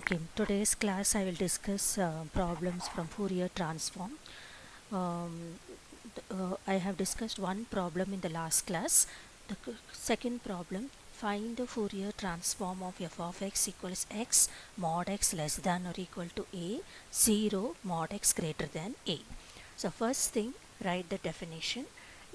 Okay, today's class I will discuss problems from Fourier transform. I have discussed one problem in the last class. The second problem, find the Fourier transform of f of x equals x mod x less than or equal to a, 0 mod x greater than a. So first thing, write the definition.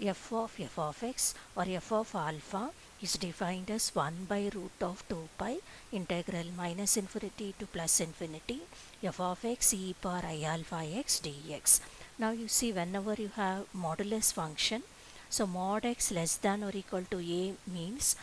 F of x or f of alpha is defined as 1 by root of 2 pi integral minus infinity to plus infinity f of x e power I alpha x dx. Now you see, whenever you have modulus function, so mod x less than or equal to a means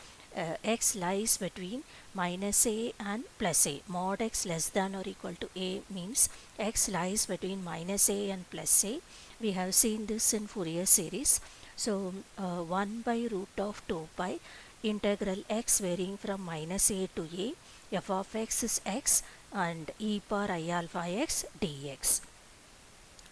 x lies between minus a and plus a. Mod x less than or equal to a means x lies between minus a and plus a. We have seen this in Fourier series. So 1 by root of 2 pi integral x varying from minus a to a, f of x is x and e power I alpha x dx.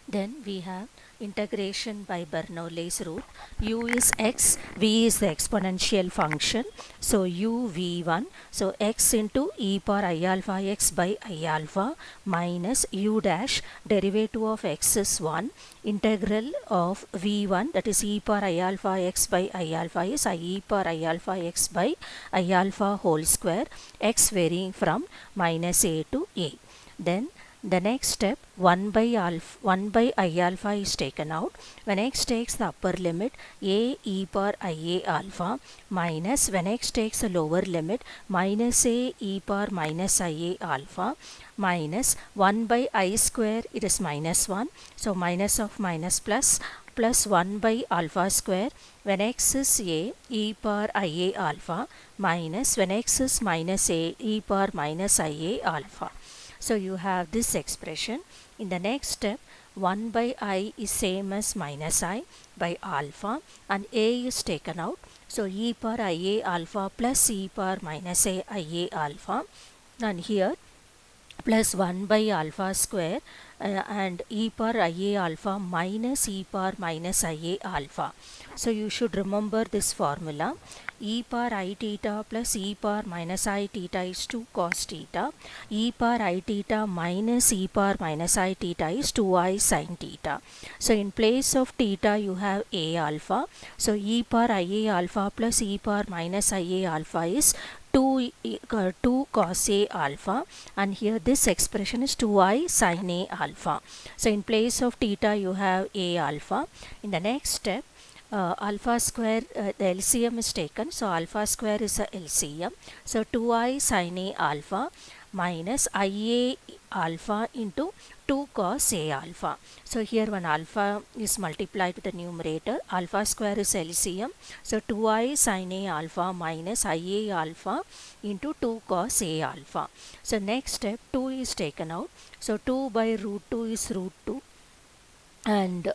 Then we have integration by Bernoulli's rule. U is x, v is the exponential function. So u v1, so x into e power I alpha x by I alpha minus u dash, derivative of x is 1, integral of v1, that is e power I alpha x by I alpha is I e power I alpha x by I alpha whole square, x varying from minus a to a. Then the next step, 1 by I alpha is taken out. When x takes the upper limit, a e power IA alpha minus, when x takes the lower limit, minus a e power minus IA alpha minus 1 by I square, it is minus 1. So minus of minus plus 1 by alpha square, when x is a e power IA alpha minus, when x is minus a e power minus IA alpha. So you have this expression. In the next step, 1 by I is same as minus I by alpha and a is taken out. So e power IA alpha plus e power minus a IA alpha, and here plus 1 by alpha square and e power IA alpha minus e power minus IA alpha. So you should remember this formula. E power I theta plus e power minus I theta is 2 cos theta. E power I theta minus e power minus I theta is 2i sin theta. So in place of theta you have a alpha. So e power IA alpha plus e power minus IA alpha is 2 cos A alpha, and here this expression is 2i sin A alpha. So in place of theta you have A alpha. In the next step, alpha square, the LCM is taken, so alpha square is a LCM. So 2i sin A alpha minus IA alpha into 2 cos A alpha. So here when alpha is multiplied with the numerator, alpha square is LCM. So 2i sin A alpha minus IA alpha into 2 cos A alpha. So next step, 2 is taken out. So 2 by root 2 is root 2. And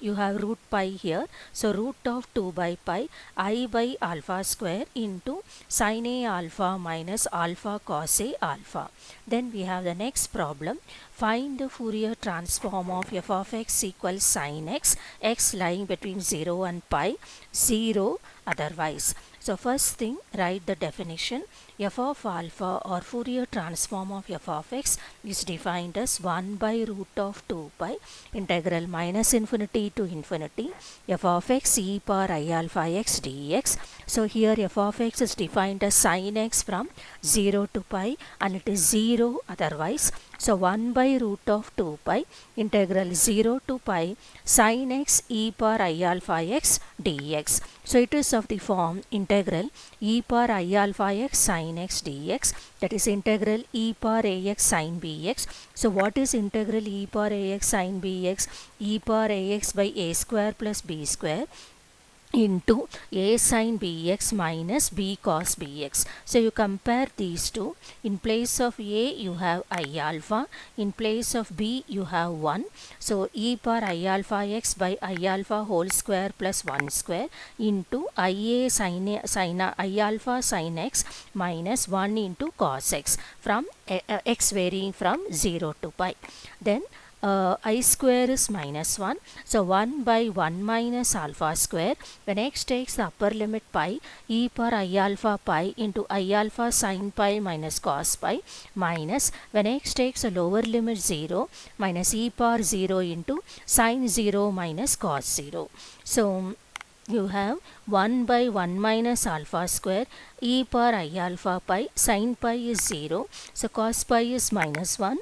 you have root pi here, so root of 2 by pi I by alpha square into sin A alpha minus alpha cos A alpha. Then we have the next problem. Find the Fourier transform of f of x equals sin x, x lying between 0 and pi, 0 otherwise. So first thing, write the definition. F of alpha or Fourier transform of f of x is defined as 1 by root of 2 pi integral minus infinity to infinity f of x e power I alpha x dx. So here f of x is defined as sin x from 0 to pi and it is 0 otherwise. So 1 by root of 2 pi integral 0 to pi sin x e power I alpha x dx. So it is of the form integral e power I alpha x sin x dx, that is integral e power ax sin bx. So what is integral e power ax sin bx? E power ax by a square plus b square into a sin bx minus b cos bx. So you compare these two. In place of a you have I alpha, in place of b you have 1. So e power I alpha x by I alpha whole square plus 1 square into IA sin I alpha sin x minus 1 into cos x from x varying from 0 to pi. Then I square is minus 1. So 1 by 1 minus alpha square. When x takes the upper limit pi, e power I alpha pi into I alpha sin pi minus cos pi minus when x takes a lower limit 0 minus e power 0 into sin 0 minus cos 0. So you have 1 by 1 minus alpha square e power I alpha pi, sin pi is 0, so cos pi is minus 1.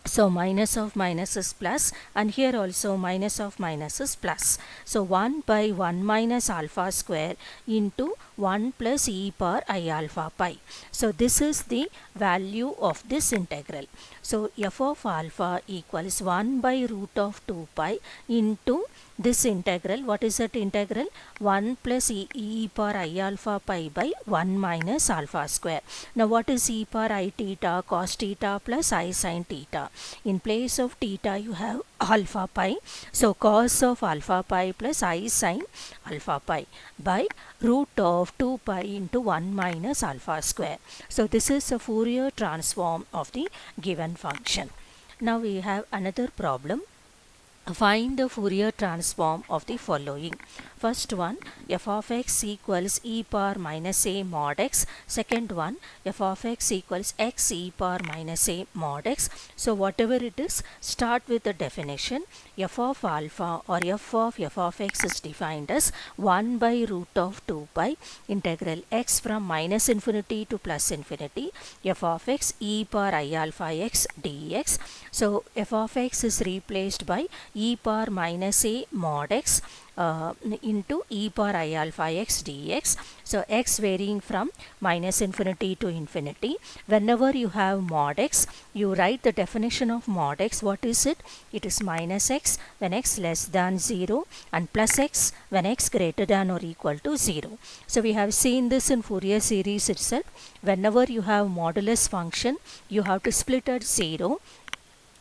So minus of minus is plus, and here also minus of minus is plus. So 1 by 1 minus alpha square into 1 plus e power I alpha pi. So this is the value of this integral. So f of alpha equals 1 by root of 2 pi into this integral. What is that integral? 1 plus e power I alpha pi by 1 minus alpha square. Now what is e power I theta cos theta plus I sin theta? In place of theta you have alpha pi. So cos of alpha pi plus I sin alpha pi by root of 2 pi into 1 minus alpha square. So this is a Fourier transform of the given function. Now we have another problem. Find the Fourier transform of the following. First one, f of x equals e power minus a mod x. Second one, f of x equals x e power minus a mod x. So whatever it is, start with the definition. F of alpha or f of x is defined as 1 by root of 2 pi integral x from minus infinity to plus infinity f of x e power I alpha x dx. So f of x is replaced by e power minus a mod x into e power I alpha x dx. So x varying from minus infinity to infinity. Whenever you have mod x, you write the definition of mod x. What is it? It is minus x when x less than 0 and plus x when x greater than or equal to 0. So we have seen this in Fourier series itself. Whenever you have modulus function, you have to split at 0.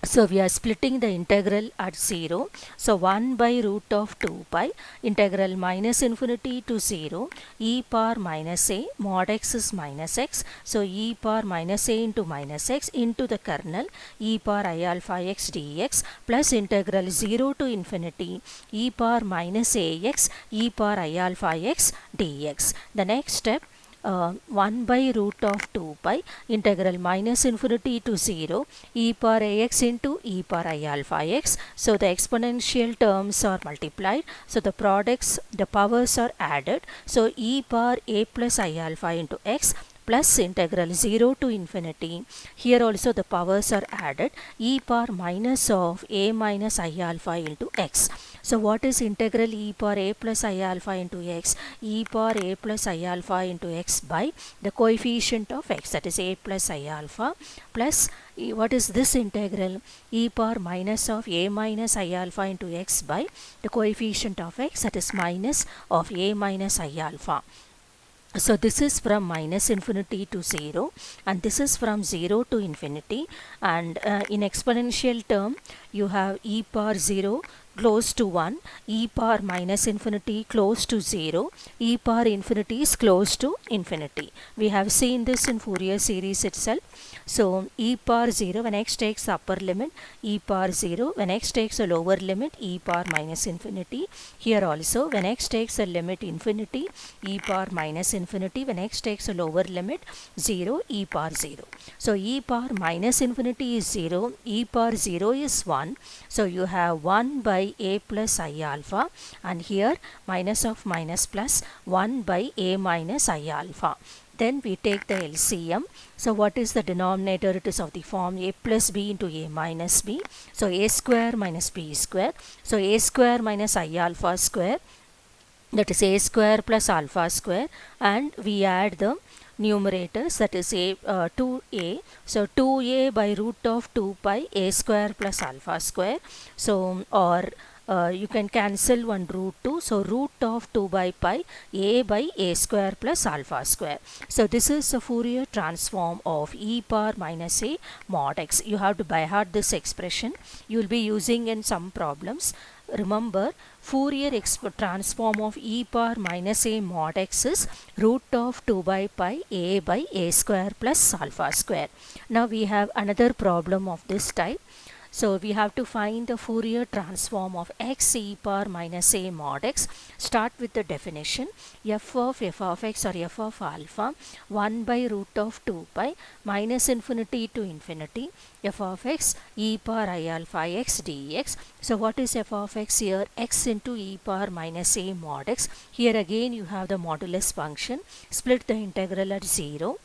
So we are splitting the integral at 0. So 1 by root of 2 pi integral minus infinity to 0 e power minus a mod x is minus x. So e power minus a into minus x into the kernel e power I alpha x dx plus integral 0 to infinity e power minus ax e power I alpha x dx. The next step, 1 by root of 2 pi integral minus infinity to 0 e power ax into e power I alpha x. So the exponential terms are multiplied. So the powers are added. So e power a plus I alpha into x plus integral 0 to infinity. Here also the powers are added. E power minus of a minus I alpha into x. So what is integral e power a plus I alpha into x? E power a plus I alpha into x by the coefficient of x, that is a plus I alpha, plus what is this integral? E power minus of a minus I alpha into x by the coefficient of x, that is minus of a minus I alpha. So this is from minus infinity to 0 and this is from 0 to infinity, and in exponential term you have e power 0 close to 1, e power minus infinity close to 0, e power infinity is close to infinity. We have seen this in Fourier series itself. So e power 0 when x takes the upper limit, e power 0 when x takes a lower limit, e power minus infinity. Here also when x takes a limit infinity, e power minus infinity. When x takes a lower limit 0, e power 0. So e power minus infinity is 0, e power 0 is 1. So you have 1 by a plus I alpha, and here minus of minus plus 1 by a minus I alpha. Then we take the LCM. So what is the denominator? It is of the form a plus b into a minus b. So a square minus b square. So a square minus I alpha square, that is a square plus alpha square, and we add the numerators, that is a 2a. So 2a by root of 2 pi a square plus alpha square. So or you can cancel one root 2. So root of 2 by pi a by a square plus alpha square. So this is a Fourier transform of e power minus a mod x. You have to by heart this expression. You will be using in some problems. Remember, Fourier transform of e power minus a mod x is root of 2 by pi a by a square plus alpha square. Now we have another problem of this type. So we have to find the Fourier transform of x e power minus a mod x. Start with the definition. F of x or f of alpha 1 by root of 2 pi minus infinity to infinity f of x e power I alpha x dx. So what is f of x here? X into e power minus a mod x. Here again you have the modulus function. Split the integral at 0.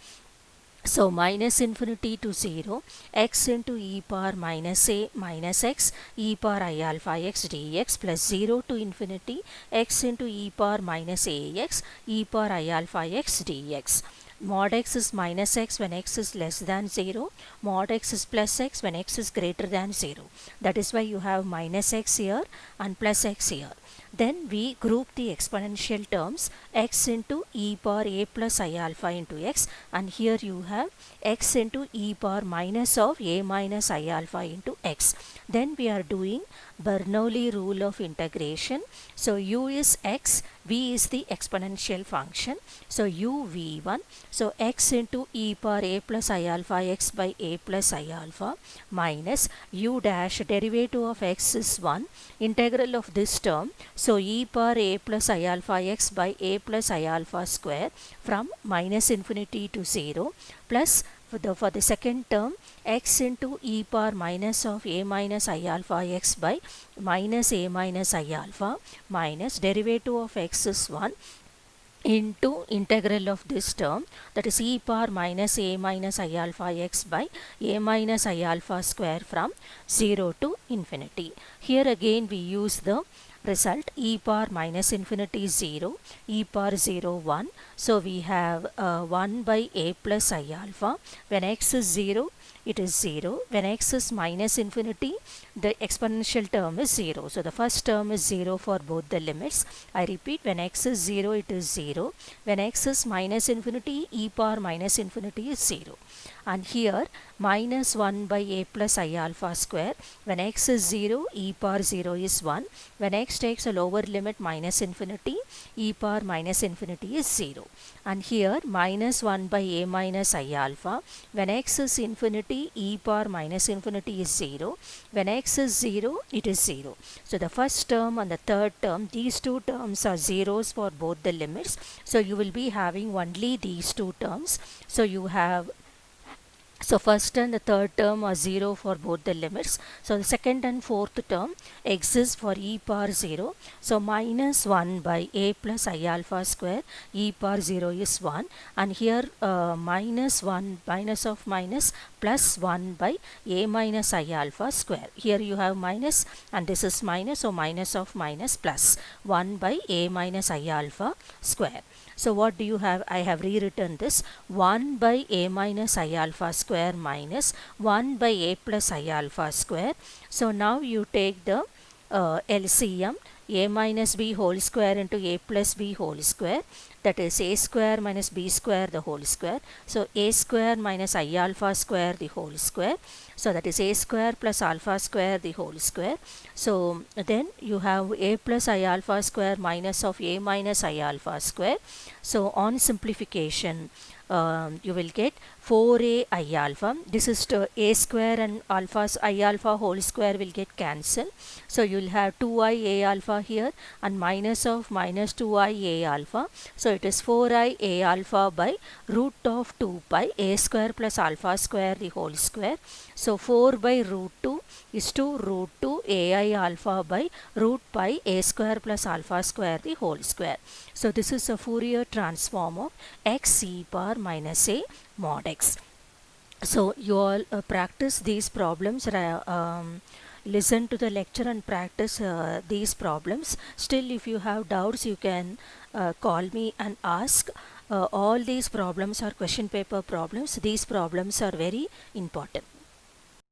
So minus infinity to 0 x into e power minus a minus x e power I alpha x dx plus 0 to infinity x into e power minus ax e power I alpha x dx. Mod x is minus x when x is less than 0. Mod x is plus x when x is greater than 0. That is why you have minus x here and plus x here. Then we group the exponential terms x into e power a plus I alpha into x, and here you have x into e power minus of a minus I alpha into x. Then we are doing Bernoulli rule of integration. So u is x, v is the exponential function. So u v1. So x into e power a plus I alpha x by a plus I alpha minus u dash derivative of x is 1. Integral of this term. So e power a plus I alpha x by a plus I alpha square from minus infinity to 0 plus for the second term x into e power minus of a minus I alpha x by minus a minus I alpha minus derivative of x is 1 into integral of this term, that is e power minus a minus I alpha x by a minus I alpha square from 0 to infinity. Here again we use the result e power minus infinity 0, e power 0 1. So we have 1 by a plus I alpha. When x is 0, it is 0. When x is minus infinity, the exponential term is 0. So the first term is 0 for both the limits. I repeat, when x is 0, it is 0. When x is minus infinity, e power minus infinity is 0. And here minus 1 by a plus I alpha square. When x is 0, e power 0 is 1. When x takes a lower limit minus infinity, e power minus infinity is 0. And here minus 1 by a minus I alpha. When x is infinity, e power minus infinity is 0. When x is 0, it is 0. So the first term and the third term, these two terms are zeros for both the limits. So you will be having only these two terms. So you have first and the third term are 0 for both the limits. So the second and fourth term exists for e power 0. So minus 1 by a plus I alpha square, e power 0 is 1. And here minus 1 minus of minus plus 1 by a minus I alpha square. Here you have minus and this is minus, so minus of minus plus 1 by a minus I alpha square. So what do you have? I have rewritten this 1 by a minus I alpha square minus 1 by a plus I alpha square. So now you take the LCM, a minus b whole square into a plus b whole square, that is a square minus b square the whole square. So a square minus I alpha square the whole square. So that is a square plus alpha square the whole square. So then you have a plus I alpha square minus of a minus I alpha square. So on simplification, you will get 4a I alpha. This is to a square and alpha I alpha whole square will get cancelled. So you will have 2i a alpha here and minus of minus 2i a alpha. So it is 4i a alpha by root of 2 pi a square plus alpha square the whole square. So 4 by root 2 is to root 2 ai alpha by root pi a square plus alpha square the whole square. So this is a Fourier transform of x e power minus a mod x. So you all practice these problems, listen to the lecture and practice these problems. Still, if you have doubts, you can call me and ask. All these problems are question paper problems. These problems are very important.